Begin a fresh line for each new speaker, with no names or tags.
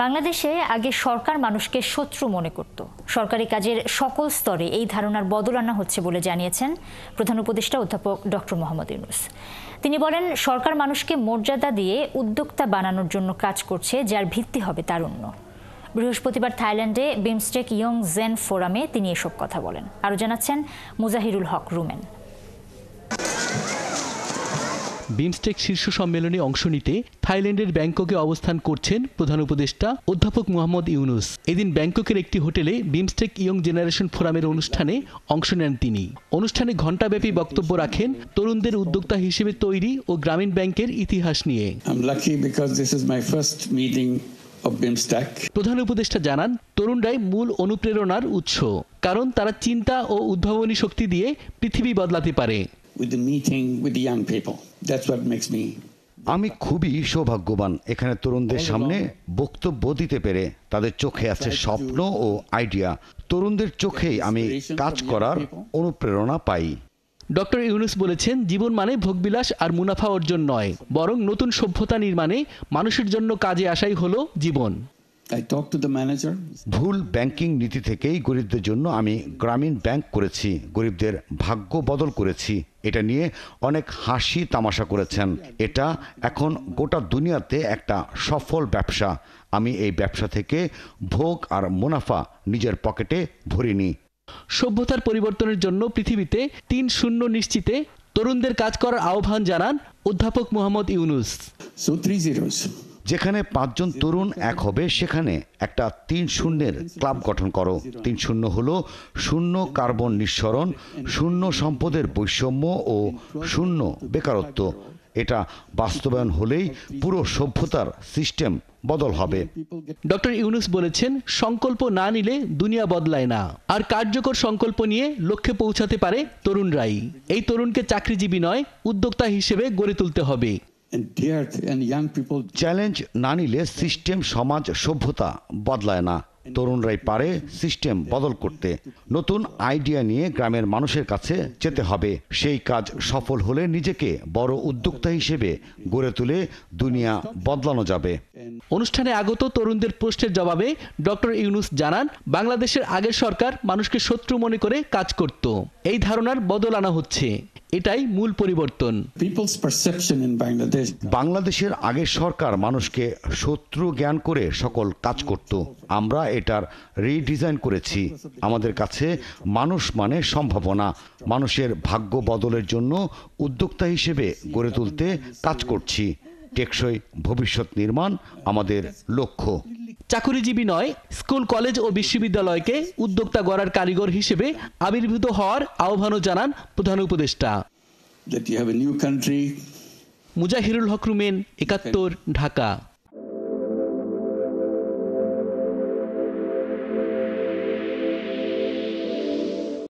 বাংলাদেশে আগে সরকার মানুষকে শত্রু মনে করত। সরকারি কাজের সকল স্তরে এই ধারণার বদল আনা হচ্ছে বলে জানিয়েছেন প্রধান উপদেষ্টা অধ্যাপক ডক্টর মোহাম্মদ ইউনূস। তিনি বলেন, সরকার মানুষকে মর্যাদা দিয়ে উদ্যোক্তা বানানোর জন্য কাজ করছে, যার ভিত্তি হবে তারুণ্য। বৃহস্পতিবার থাইল্যান্ডে বিমস্টেক ইয়ং জেন ফোরামে তিনি এসব কথা বলেন। আরও জানাচ্ছেন মুজাহিরুল হক রুমেন।
বিমস্টেক শীর্ষ সম্মেলনে অংশ নিতে থাইল্যান্ডের ব্যাংককে অবস্থান করছেন প্রধান উপদেষ্টা অধ্যাপক মোহাম্মদ ইউনূস। এদিন ব্যাংককের একটি হোটেলে বিমস্টেক ইয়ং জেনারেশন ফোরামের অনুষ্ঠানে অংশ নেন তিনি। অনুষ্ঠানে ঘণ্টাব্যাপী বক্তব্য রাখেন তরুণদের উদ্যোক্তা হিসেবে তৈরি ও গ্রামীণ ব্যাংকের ইতিহাস নিয়ে। প্রধান উপদেষ্টা জানান, তরুণরাই মূল অনুপ্রেরণার উৎস, কারণ তারা চিন্তা ও উদ্ভাবনী শক্তি দিয়ে পৃথিবী বদলাতে পারে।
আমি খুবই সৌভাগ্যবান এখানে তরুণদের সামনে বক্তব্য দিতে পেরে। তাদের চোখে আছে স্বপ্ন ও আইডিয়া। তরুণদের চোখেই আমি কাজ করার অনুপ্রেরণা পাই।
ডক্টর ইউনূস বলেছেন, জীবন মানে ভোগবিলাস আর মুনাফা অর্জন নয়, বরং নতুন সভ্যতা নির্মাণে মানুষের জন্য কাজে আসাই হলো জীবন।
ভুল ব্যাংকিং নীতি থেকেই গরিবদের জন্য আমি গ্রামীণ ব্যাংক করেছি, গরিবদের ভাগ্য বদল করেছি। এটা নিয়ে অনেক হাসি তামাশা করেছেন। এটা এখন গোটা দুনিয়াতে একটা সফল ব্যবসা। আমি এই ব্যবসা থেকে ভোগ আর মুনাফা নিজের পকেটে ভরিনি।
সভ্যতার পরিবর্তনের জন্য পৃথিবীতে ৩-০ নিশ্চিতে তরুণদের কাজ করার আহ্বান জানান অধ্যাপক মোহাম্মদ ইউনূস।
যেখানে ৫ জন তরুণ এক হবে, সেখানে একটা ৩-০ ক্লাব গঠন করো। ৩-০ হলো শূন্য কার্বন নিঃসরণ, শূন্য সম্পদের বৈষম্য ও শূন্য বেকারত্ব। এটা বাস্তবায়ন হলেই পুরো সভ্যতার সিস্টেম বদল হবে।
ডক্টর ইউনূস বলেছেন, সংকল্প না নিলে দুনিয়া বদলায় না, আর কার্যকর সংকল্প নিয়ে লক্ষ্যে পৌঁছাতে পারে তরুণরাই। এই তরুণকে চাকরিজীবী নয়, উদ্যোক্তা হিসেবে গড়ে তুলতে হবে।
চ্যালেঞ্জ না নিলে সিস্টেম, সমাজ, সভ্যতা বদলায় না। তরুণরাই পারে সিস্টেম বদল করতে। নতুন আইডিয়া নিয়ে গ্রামের মানুষের কাছে যেতে হবে। সেই কাজ সফল হলে নিজেকে বড় উদ্যোক্তা হিসেবে গড়ে তুলে দুনিয়া বদলানো যাবে।
অনুষ্ঠানে আগত তরুণদের প্রশ্নের জবাবে ডক্টর ইউনূস জানান, বাংলাদেশের আগের সরকার মানুষকে শত্রু মনে করে কাজ করত। এই ধারণার বদল আনা হচ্ছে, এটাই মূল পরিবর্তন।
বাংলাদেশের আগের সরকার মানুষকে শত্রু জ্ঞান করে সকল কাজ করত। আমরা এটার রিডিজাইন করেছি। আমাদের কাছে মানুষ মানে সম্ভাবনা। মানুষের ভাগ্য বদলের জন্য উদ্যোক্তা হিসেবে গড়ে তুলতে কাজ করছি। টেকসই ভবিষ্যৎ নির্মাণ আমাদের লক্ষ্য।
চাকুরিজীবী নয়, স্কুল, কলেজ ও বিশ্ববিদ্যালয়কে উদ্যোক্তা গড়ার কারিগর হিসেবে আবির্ভূত হওয়ার আহ্বানও জানান প্রধান উপদেষ্টা।
মুজাহিরুল হক রুমেন, ৭১, ঢাকা।